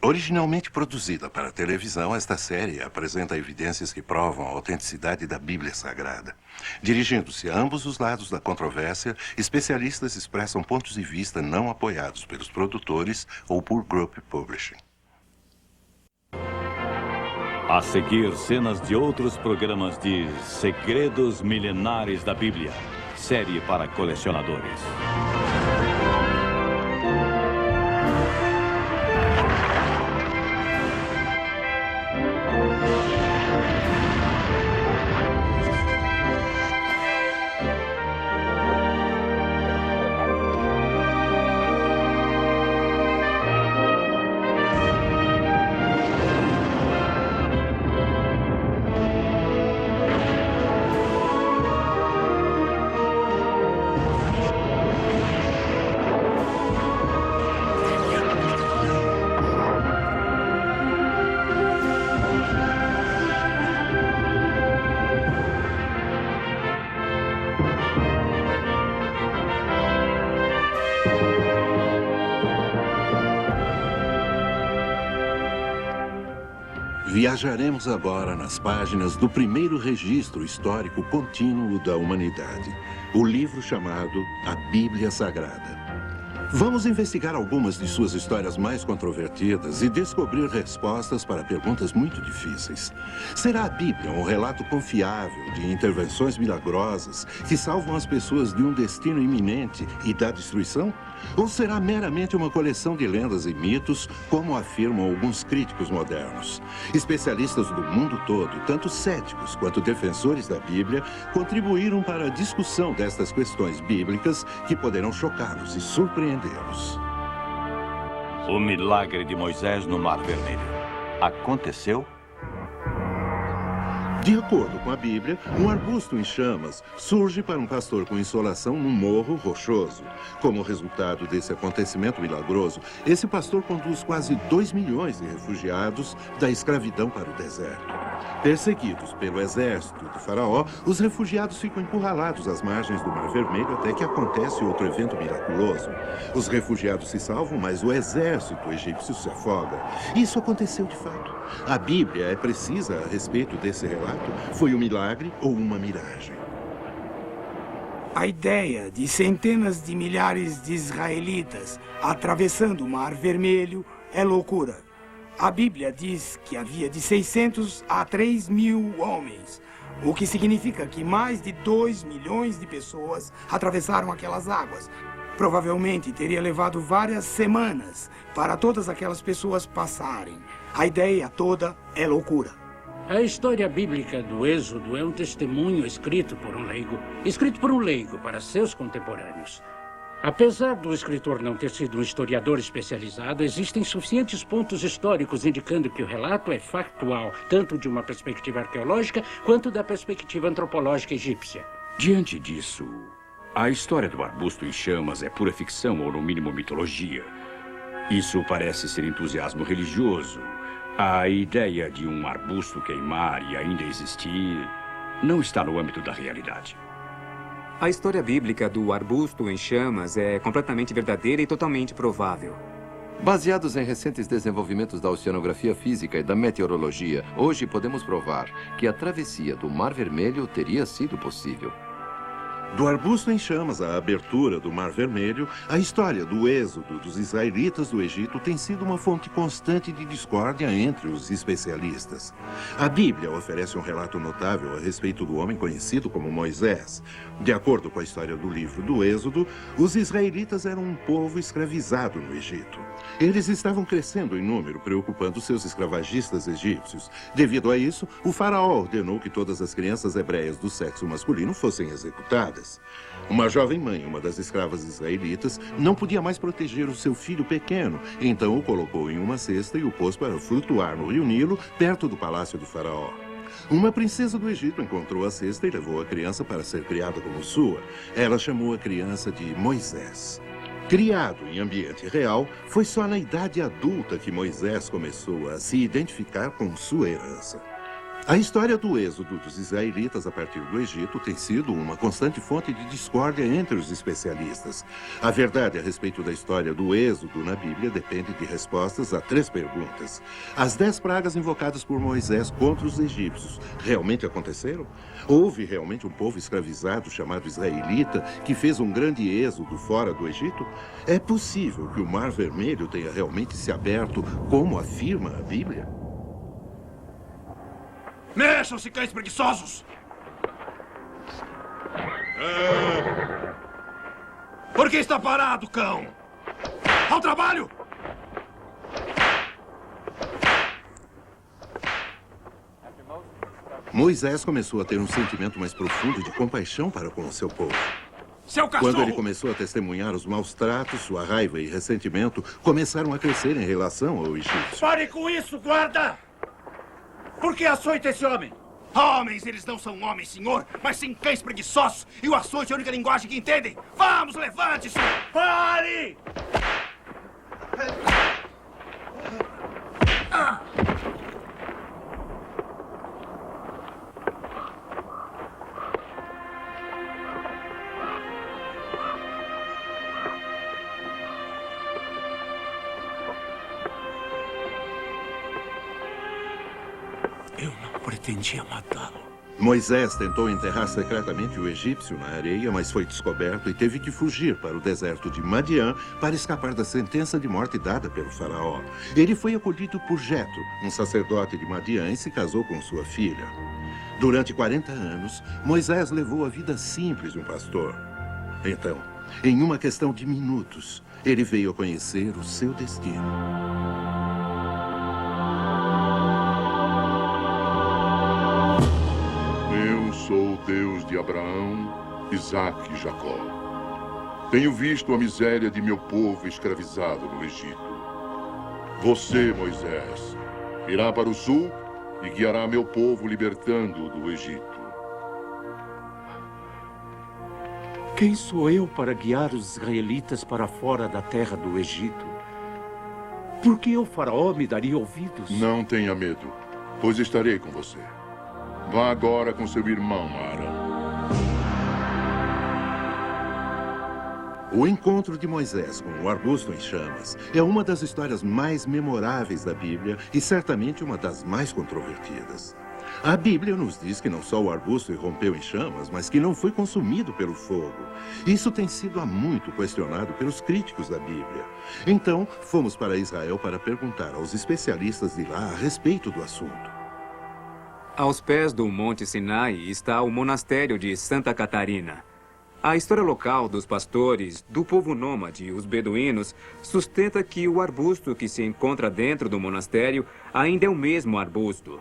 Originalmente produzida para televisão, esta série apresenta evidências que provam a autenticidade da Bíblia Sagrada. Dirigindo-se a ambos os lados da controvérsia, especialistas expressam pontos de vista não apoiados pelos produtores ou por Group Publishing. A seguir, cenas de outros programas de Segredos Milenares da Bíblia, série para colecionadores. Viajaremos agora nas páginas do primeiro registro histórico contínuo da humanidade, o livro chamado A Bíblia Sagrada. Vamos investigar algumas de suas histórias mais controvertidas e descobrir respostas para perguntas muito difíceis. Será a Bíblia um relato confiável de intervenções milagrosas que salvam as pessoas de um destino iminente e da destruição? Ou será meramente uma coleção de lendas e mitos, como afirmam alguns críticos modernos? Especialistas do mundo todo, tanto céticos quanto defensores da Bíblia, contribuíram para a discussão destas questões bíblicas que poderão chocá-los e surpreendê-los. O milagre de Moisés no Mar Vermelho. Aconteceu? De acordo com a Bíblia, um arbusto em chamas surge para um pastor com insolação num morro rochoso. Como resultado desse acontecimento milagroso, esse pastor conduz quase 2 milhões de refugiados da escravidão para o deserto. Perseguidos pelo exército de Faraó, os refugiados ficam encurralados às margens do Mar Vermelho até que acontece outro evento miraculoso. Os refugiados se salvam, mas o exército egípcio se afoga. Isso aconteceu de fato. A Bíblia é precisa a respeito desse relato? Foi um milagre ou uma miragem? A ideia de centenas de milhares de israelitas atravessando o Mar Vermelho é loucura. A Bíblia diz que havia de 600 a 3 mil homens, o que significa que mais de 2 milhões de pessoas atravessaram aquelas águas. Provavelmente teria levado várias semanas para todas aquelas pessoas passarem. A ideia toda é loucura. A história bíblica do Êxodo é um testemunho escrito por um leigo para seus contemporâneos. Apesar do escritor não ter sido um historiador especializado, existem suficientes pontos históricos indicando que o relato é factual, tanto de uma perspectiva arqueológica quanto da perspectiva antropológica egípcia. Diante disso, a história do arbusto em chamas é pura ficção ou, no mínimo, mitologia. Isso parece ser entusiasmo religioso. A ideia de um arbusto queimar e ainda existir não está no âmbito da realidade. A história bíblica do arbusto em chamas é completamente verdadeira e totalmente provável. Baseados em recentes desenvolvimentos da oceanografia física e da meteorologia, hoje podemos provar que a travessia do Mar Vermelho teria sido possível. Do arbusto em chamas à abertura do Mar Vermelho, a história do êxodo dos israelitas do Egito tem sido uma fonte constante de discórdia entre os especialistas. A Bíblia oferece um relato notável a respeito do homem conhecido como Moisés. De acordo com a história do livro do Êxodo, os israelitas eram um povo escravizado no Egito. Eles estavam crescendo em número, preocupando seus escravagistas egípcios. Devido a isso, o faraó ordenou que todas as crianças hebreias do sexo masculino fossem executadas. Uma jovem mãe, uma das escravas israelitas, não podia mais proteger o seu filho pequeno, então o colocou em uma cesta e o pôs para flutuar no rio Nilo, perto do palácio do faraó. Uma princesa do Egito encontrou a cesta e levou a criança para ser criada como sua. Ela chamou a criança de Moisés. Criado em ambiente real, foi só na idade adulta que Moisés começou a se identificar com sua herança. A história do êxodo dos israelitas a partir do Egito tem sido uma constante fonte de discórdia entre os especialistas. A verdade a respeito da história do êxodo na Bíblia depende de respostas a 3 perguntas. As 10 pragas invocadas por Moisés contra os egípcios realmente aconteceram? Houve realmente um povo escravizado chamado israelita que fez um grande êxodo fora do Egito? É possível que o Mar Vermelho tenha realmente se aberto, como afirma a Bíblia? Mexam-se, cães preguiçosos! Por que está parado, cão? Ao trabalho! Moisés começou a ter um sentimento mais profundo de compaixão para com o seu povo. Seu cachorro! Quando ele começou a testemunhar os maus tratos, sua raiva e ressentimento começaram a crescer em relação ao egípcio. Pare com isso, guarda! Por que açoita esse homem? Homens, eles não são homens, senhor, mas sim cães preguiçosos. E o açoite é a única linguagem que entendem. Vamos, levante-se! Pare! Eu não pretendia matá-lo. Moisés tentou enterrar secretamente o egípcio na areia, mas foi descoberto e teve que fugir para o deserto de Madiã para escapar da sentença de morte dada pelo faraó. Ele foi acolhido por Jetro, um sacerdote de Madiã, e se casou com sua filha. Durante 40 anos, Moisés levou a vida simples de um pastor. Então, em uma questão de minutos, ele veio a conhecer o seu destino. Sou o Deus de Abraão, Isaque e Jacó. Tenho visto a miséria de meu povo escravizado no Egito. Você, Moisés, irá para o sul e guiará meu povo libertando-o do Egito. Quem sou eu para guiar os israelitas para fora da terra do Egito? Por que o faraó me daria ouvidos? Não tenha medo, pois estarei com você. Vá agora com seu irmão, Arão. O encontro de Moisés com o arbusto em chamas é uma das histórias mais memoráveis da Bíblia e certamente uma das mais controvertidas. A Bíblia nos diz que não só o arbusto irrompeu em chamas, mas que não foi consumido pelo fogo. Isso tem sido há muito questionado pelos críticos da Bíblia. Então, fomos para Israel para perguntar aos especialistas de lá a respeito do assunto. Aos pés do Monte Sinai está o monastério de Santa Catarina. A história local dos pastores, do povo nômade, os beduínos, sustenta que o arbusto que se encontra dentro do monastério ainda é o mesmo arbusto.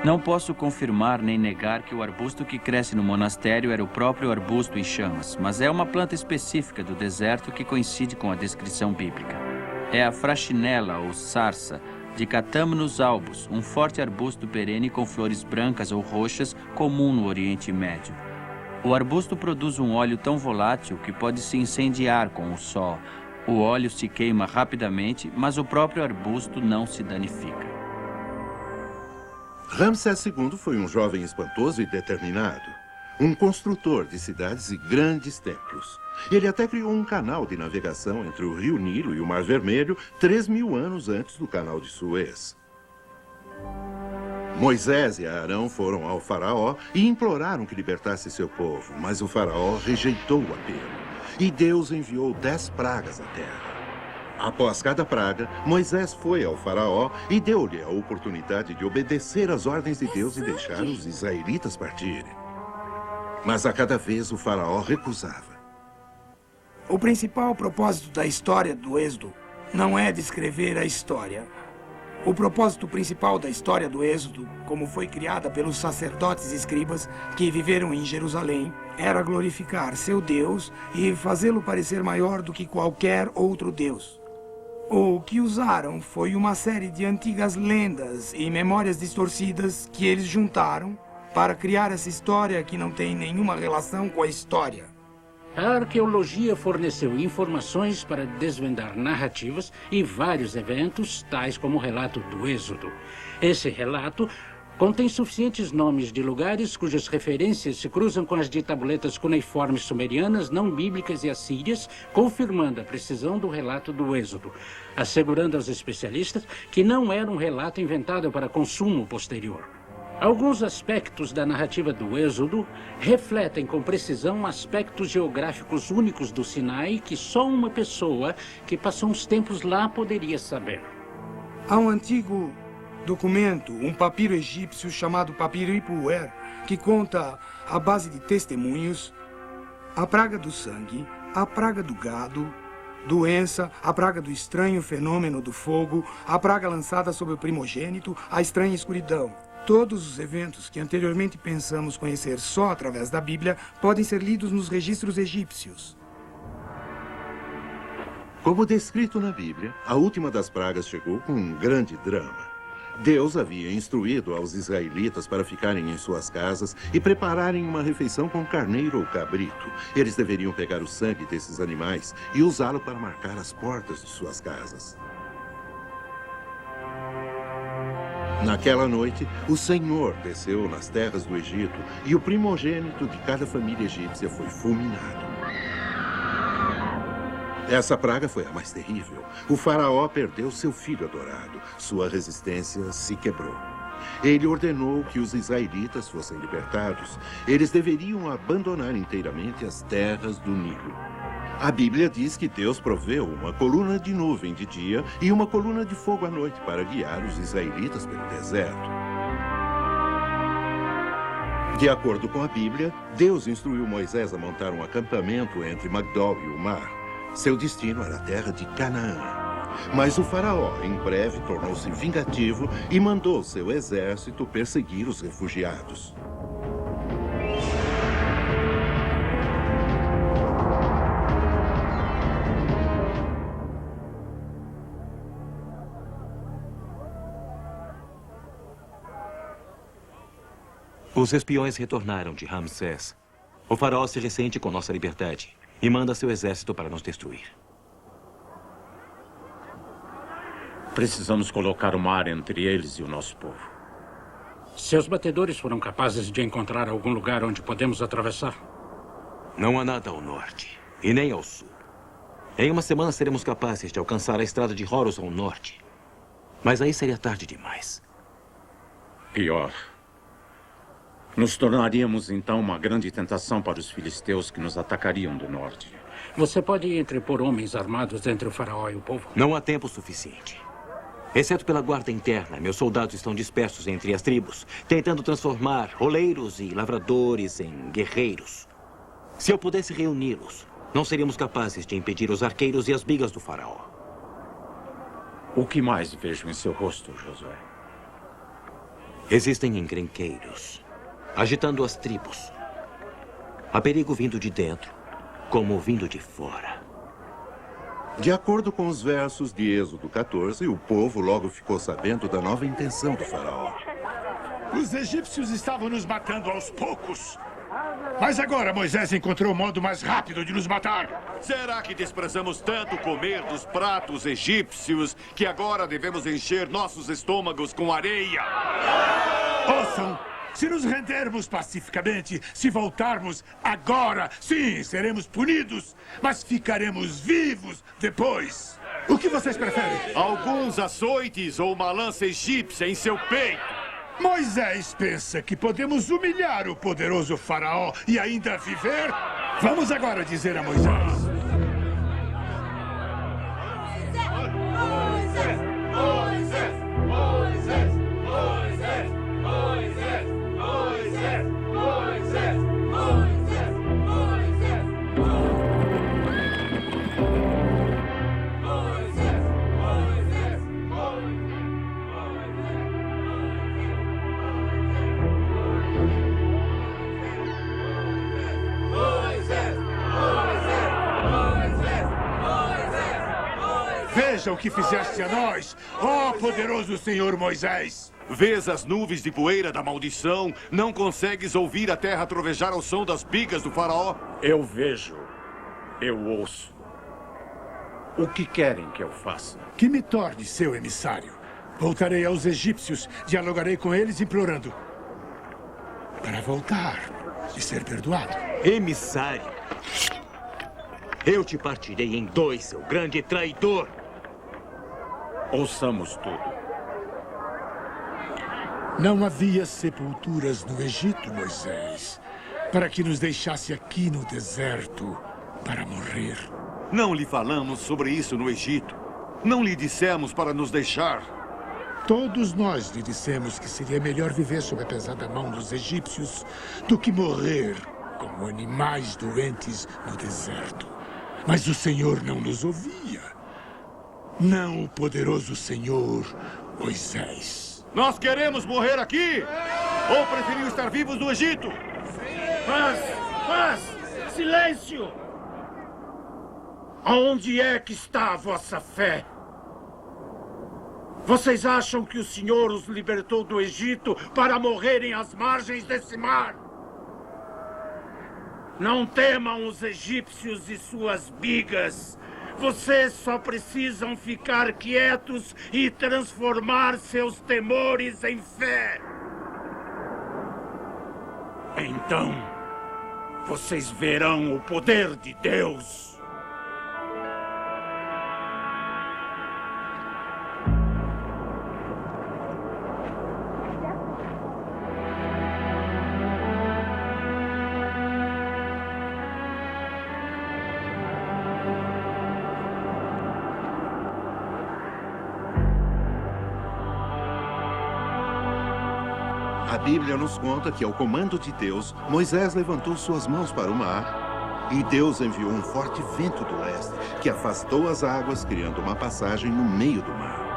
Não posso confirmar nem negar que o arbusto que cresce no monastério era o próprio arbusto em chamas, mas é uma planta específica do deserto que coincide com a descrição bíblica. É a fraxinela ou sarça de Catamnus albus, um forte arbusto perene com flores brancas ou roxas comum no Oriente Médio. O arbusto produz um óleo tão volátil que pode se incendiar com o sol. O óleo se queima rapidamente, mas o próprio arbusto não se danifica. Ramsés II foi um jovem espantoso e determinado. Um construtor de cidades e grandes templos. Ele até criou um canal de navegação entre o Rio Nilo e o Mar Vermelho 3.000 anos antes do Canal de Suez. Moisés e Arão foram ao faraó e imploraram que libertasse seu povo, mas o faraó rejeitou o apelo. E Deus enviou 10 pragas à terra. Após cada praga, Moisés foi ao faraó e deu-lhe a oportunidade de obedecer às ordens de Deus e deixar os israelitas partirem. Mas a cada vez o faraó recusava. O principal propósito da história do Êxodo não é descrever a história. O propósito principal da história do Êxodo, como foi criada pelos sacerdotes e escribas que viveram em Jerusalém, era glorificar seu Deus e fazê-lo parecer maior do que qualquer outro Deus. O que usaram foi uma série de antigas lendas e memórias distorcidas que eles juntaram para criar essa história que não tem nenhuma relação com a história. A arqueologia forneceu informações para desvendar narrativas e vários eventos, tais como o relato do Êxodo. Esse relato contém suficientes nomes de lugares cujas referências se cruzam com as de tabuletas cuneiformes sumerianas, não bíblicas e assírias, confirmando a precisão do relato do Êxodo, assegurando aos especialistas que não era um relato inventado para consumo posterior. Alguns aspectos da narrativa do Êxodo refletem com precisão aspectos geográficos únicos do Sinai que só uma pessoa que passou uns tempos lá poderia saber. Há um antigo documento, um papiro egípcio chamado Papiro Ipuwer, que conta, à base de testemunhos, a praga do sangue, a praga do gado, doença, a praga do estranho fenômeno do fogo, a praga lançada sobre o primogênito, a estranha escuridão. Todos os eventos que anteriormente pensamos conhecer só através da Bíblia podem ser lidos nos registros egípcios. Como descrito na Bíblia, a última das pragas chegou com um grande drama. Deus havia instruído aos israelitas para ficarem em suas casas e prepararem uma refeição com carneiro ou cabrito. Eles deveriam pegar o sangue desses animais e usá-lo para marcar as portas de suas casas. Naquela noite, o Senhor desceu nas terras do Egito e o primogênito de cada família egípcia foi fulminado. Essa praga foi a mais terrível. O faraó perdeu seu filho adorado. Sua resistência se quebrou. Ele ordenou que os israelitas fossem libertados. Eles deveriam abandonar inteiramente as terras do Nilo. A Bíblia diz que Deus proveu uma coluna de nuvem de dia e uma coluna de fogo à noite para guiar os israelitas pelo deserto. De acordo com a Bíblia, Deus instruiu Moisés a montar um acampamento entre Magdol e o mar. Seu destino era a terra de Canaã. Mas o faraó, em breve, tornou-se vingativo e mandou seu exército perseguir os refugiados. Os espiões retornaram de Ramsés. O faraó se ressente com nossa liberdade e manda seu exército para nos destruir. Precisamos colocar o mar entre eles e o nosso povo. Seus batedores foram capazes de encontrar algum lugar onde podemos atravessar? Não há nada ao norte e nem ao sul. Em uma semana seremos capazes de alcançar a estrada de Horus ao norte. Mas aí seria tarde demais. Pior. Nos tornaríamos, então, uma grande tentação para os filisteus que nos atacariam do norte. Você pode entrepor homens armados entre o faraó e o povo? Não há tempo suficiente. Exceto pela guarda interna, meus soldados estão dispersos entre as tribos, tentando transformar roleiros e lavradores em guerreiros. Se eu pudesse reuni-los, não seríamos capazes de impedir os arqueiros e as bigas do faraó. O que mais vejo em seu rosto, Josué? Existem encrenqueiros, agitando as tribos. Há perigo vindo de dentro, como vindo de fora. De acordo com os versos de Êxodo 14, o povo logo ficou sabendo da nova intenção do faraó. Os egípcios estavam nos matando aos poucos. Mas agora Moisés encontrou o modo mais rápido de nos matar. Será que desprezamos tanto comer dos pratos egípcios que agora devemos encher nossos estômagos com areia? Ouçam! Se nos rendermos pacificamente, se voltarmos agora, sim, seremos punidos, mas ficaremos vivos depois. O que vocês preferem? Alguns açoites ou uma lança egípcia em seu peito. Moisés pensa que podemos humilhar o poderoso faraó e ainda viver? Vamos agora dizer a Moisés. Veja o que fizeste a nós, ó poderoso Senhor Moisés. Vês as nuvens de poeira da maldição? Não consegues ouvir a terra trovejar ao som das bigas do faraó? Eu vejo Eu ouço. O que querem que eu faça? Que me torne seu emissário. Voltarei aos egípcios, dialogarei com eles implorando para voltar e ser perdoado. Emissário? Eu te partirei em dois, seu grande traidor. Ouçamos tudo. Não havia sepulturas no Egito, Moisés, para que nos deixasse aqui no deserto para morrer. Não lhe falamos sobre isso no Egito. Não lhe dissemos para nos deixar. Todos nós lhe dissemos que seria melhor viver sob a pesada mão dos egípcios do que morrer como animais doentes no deserto. Mas o Senhor não nos ouvia. Não o poderoso Senhor, Moisés. Nós queremos morrer aqui? Ou preferiu estar vivos no Egito? Paz! Silêncio! Aonde é que está a vossa fé? Vocês acham que o Senhor os libertou do Egito para morrerem às margens desse mar? Não temam os egípcios e suas bigas. Vocês só precisam ficar quietos e transformar seus temores em fé. Então, vocês verão o poder de Deus. A Bíblia nos conta que, ao comando de Deus, Moisés levantou suas mãos para o mar e Deus enviou um forte vento do leste que afastou as águas, criando uma passagem no meio do mar.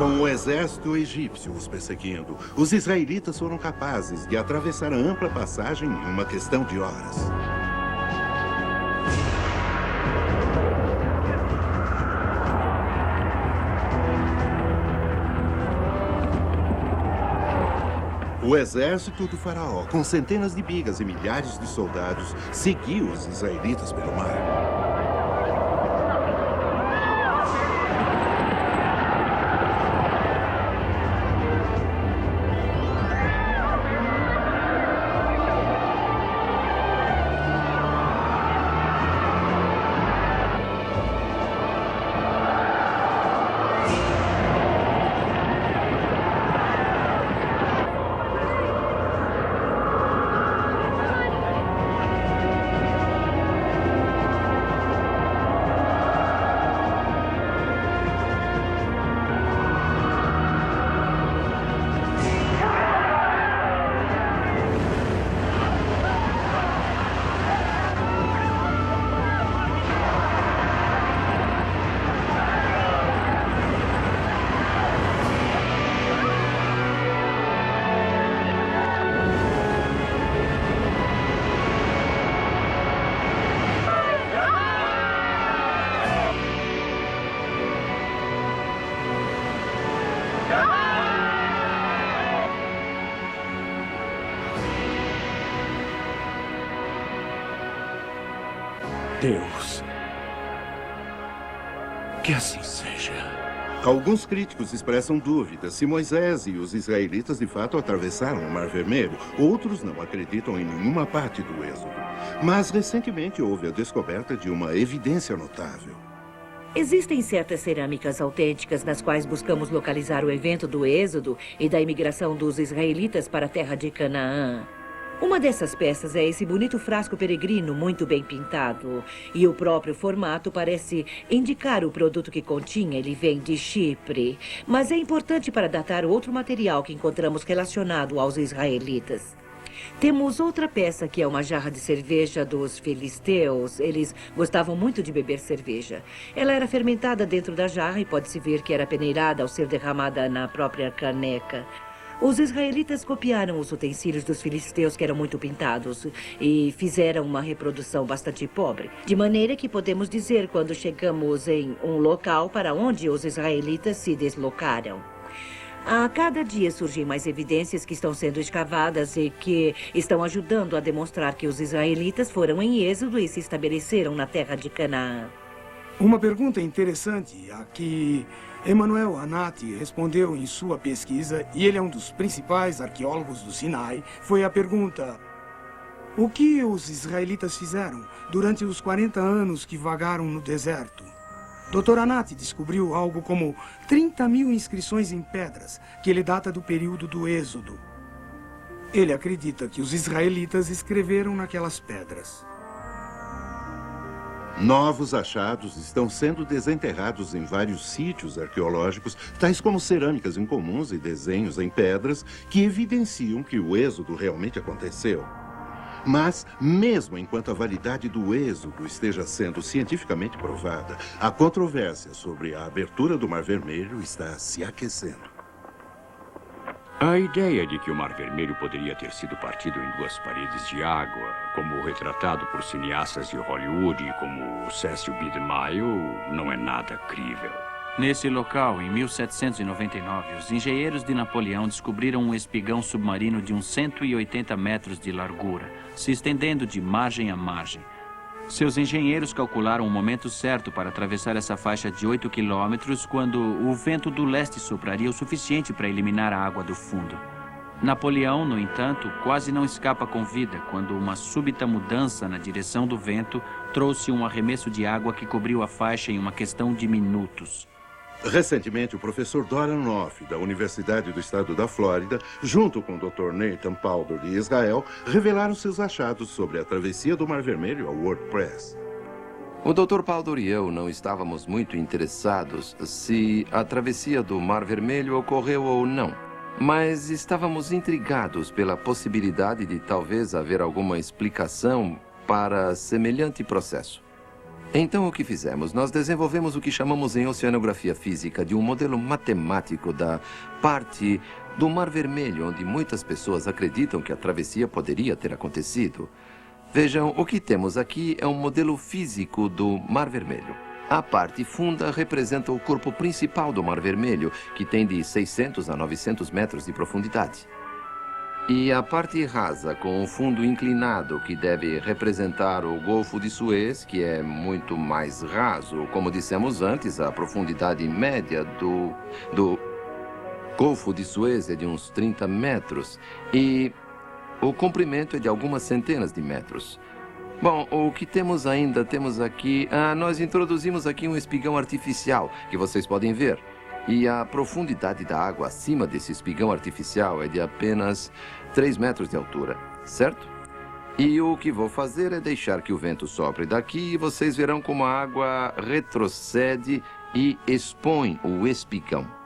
Com o exército egípcio os perseguindo, os israelitas foram capazes de atravessar a ampla passagem em uma questão de horas. O exército do faraó, com centenas de bigas e milhares de soldados, seguiu os israelitas pelo mar. Deus, que assim seja. Alguns críticos expressam dúvidas se Moisés e os israelitas de fato atravessaram o Mar Vermelho. Outros não acreditam em nenhuma parte do Êxodo. Mas recentemente houve a descoberta de uma evidência notável. Existem certas cerâmicas autênticas nas quais buscamos localizar o evento do Êxodo e da imigração dos israelitas para a terra de Canaã. Uma dessas peças é esse bonito frasco peregrino muito bem pintado. E o próprio formato parece indicar o produto que continha. Ele vem de Chipre. Mas é importante para datar outro material que encontramos relacionado aos israelitas. Temos outra peça que é uma jarra de cerveja dos filisteus. Eles gostavam muito de beber cerveja. Ela era fermentada dentro da jarra e pode-se ver que era peneirada ao ser derramada na própria caneca. Os israelitas copiaram os utensílios dos filisteus, que eram muito pintados, e fizeram uma reprodução bastante pobre. De maneira que podemos dizer quando chegamos em um local para onde os israelitas se deslocaram. A cada dia surgem mais evidências que estão sendo escavadas e que estão ajudando a demonstrar que os israelitas foram em êxodo e se estabeleceram na terra de Canaã. Uma pergunta interessante a que Emanuel Anati respondeu em sua pesquisa, e ele é um dos principais arqueólogos do Sinai, foi a pergunta: o que os israelitas fizeram durante os 40 anos que vagaram no deserto? Dr. Anati descobriu algo como 30 mil inscrições em pedras, que ele data do período do Êxodo. Ele acredita que os israelitas escreveram naquelas pedras. Novos achados estão sendo desenterrados em vários sítios arqueológicos, tais como cerâmicas incomuns e desenhos em pedras que evidenciam que o êxodo realmente aconteceu. Mas, mesmo enquanto a validade do êxodo esteja sendo cientificamente provada, a controvérsia sobre a abertura do Mar Vermelho está se aquecendo. A ideia de que o Mar Vermelho poderia ter sido partido em duas paredes de água, como retratado por cineastas de Hollywood como Cecil B. DeMille, não é nada crível. Nesse local, em 1799, os engenheiros de Napoleão descobriram um espigão submarino de uns 180 metros de largura, se estendendo de margem a margem. Seus engenheiros calcularam o momento certo para atravessar essa faixa de 8 quilômetros quando o vento do leste sopraria o suficiente para eliminar a água do fundo. Napoleão, no entanto, quase não escapa com vida quando uma súbita mudança na direção do vento trouxe um arremesso de água que cobriu a faixa em uma questão de minutos. Recentemente, o professor Doran Noff, da Universidade do Estado da Flórida, junto com o Dr. Nathan Powder, de Israel, revelaram seus achados sobre a travessia do Mar Vermelho ao WordPress. O Dr. Powder e eu não estávamos muito interessados se a travessia do Mar Vermelho ocorreu ou não, mas estávamos intrigados pela possibilidade de talvez haver alguma explicação para semelhante processo. Então, o que fizemos? Nós desenvolvemos o que chamamos em oceanografia física de um modelo matemático da parte do Mar Vermelho, onde muitas pessoas acreditam que a travessia poderia ter acontecido. Vejam, o que temos aqui é um modelo físico do Mar Vermelho. A parte funda representa o corpo principal do Mar Vermelho, que tem de 600 a 900 metros de profundidade. E a parte rasa, com o fundo inclinado, que deve representar o Golfo de Suez, que é muito mais raso. Como dissemos antes, a profundidade média do Golfo de Suez é de uns 30 metros. E o comprimento é de algumas centenas de metros. Bom, o que temos ainda? Temos aqui... nós introduzimos aqui um espigão artificial, que vocês podem ver. E a profundidade da água acima desse espigão artificial é de apenas 3 metros de altura, certo? E o que vou fazer é deixar que o vento sopre daqui e vocês verão como a água retrocede e expõe o espigão.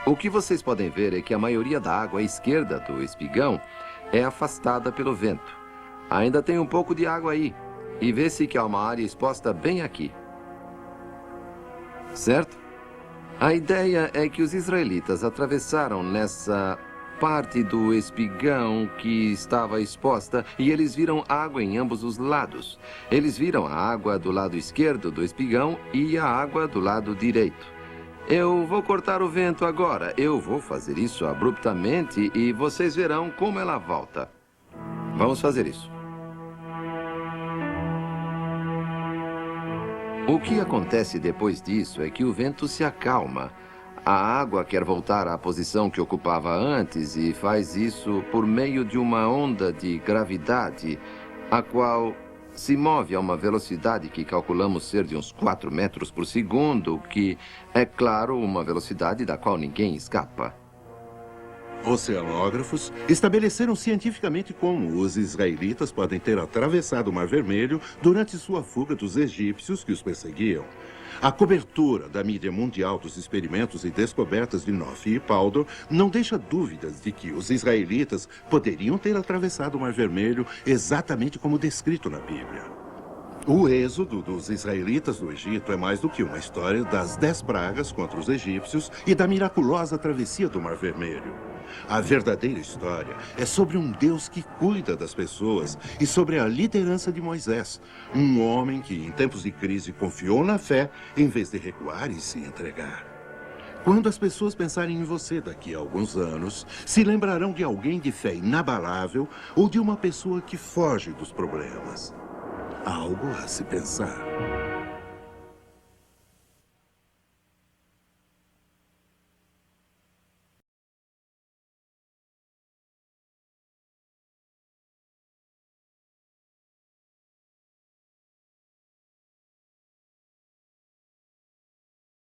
O que vocês podem ver é que a maioria da água à esquerda do espigão é afastada pelo vento. Ainda tem um pouco de água aí, e vê-se que há uma área exposta bem aqui. Certo? A ideia é que os israelitas atravessaram nessa parte do espigão que estava exposta e eles viram água em ambos os lados. Eles viram a água do lado esquerdo do espigão e a água do lado direito. Eu vou cortar o vento agora. Eu vou fazer isso abruptamente e vocês verão como ela volta. Vamos fazer isso. O que acontece depois disso é que o vento se acalma. A água quer voltar à posição que ocupava antes e faz isso por meio de uma onda de gravidade, a qual se move a uma velocidade que calculamos ser de uns 4 metros por segundo, que é, claro, uma velocidade da qual ninguém escapa. Oceanógrafos estabeleceram cientificamente como os israelitas podem ter atravessado o Mar Vermelho durante sua fuga dos egípcios que os perseguiam. A cobertura da mídia mundial dos experimentos e descobertas de Nofi e Paldor não deixa dúvidas de que os israelitas poderiam ter atravessado o Mar Vermelho exatamente como descrito na Bíblia. O êxodo dos israelitas do Egito é mais do que uma história das 10 pragas contra os egípcios e da miraculosa travessia do Mar Vermelho. A verdadeira história é sobre um Deus que cuida das pessoas e sobre a liderança de Moisés, um homem que, em tempos de crise, confiou na fé em vez de recuar e se entregar. Quando as pessoas pensarem em você daqui a alguns anos, se lembrarão de alguém de fé inabalável ou de uma pessoa que foge dos problemas. Algo a se pensar.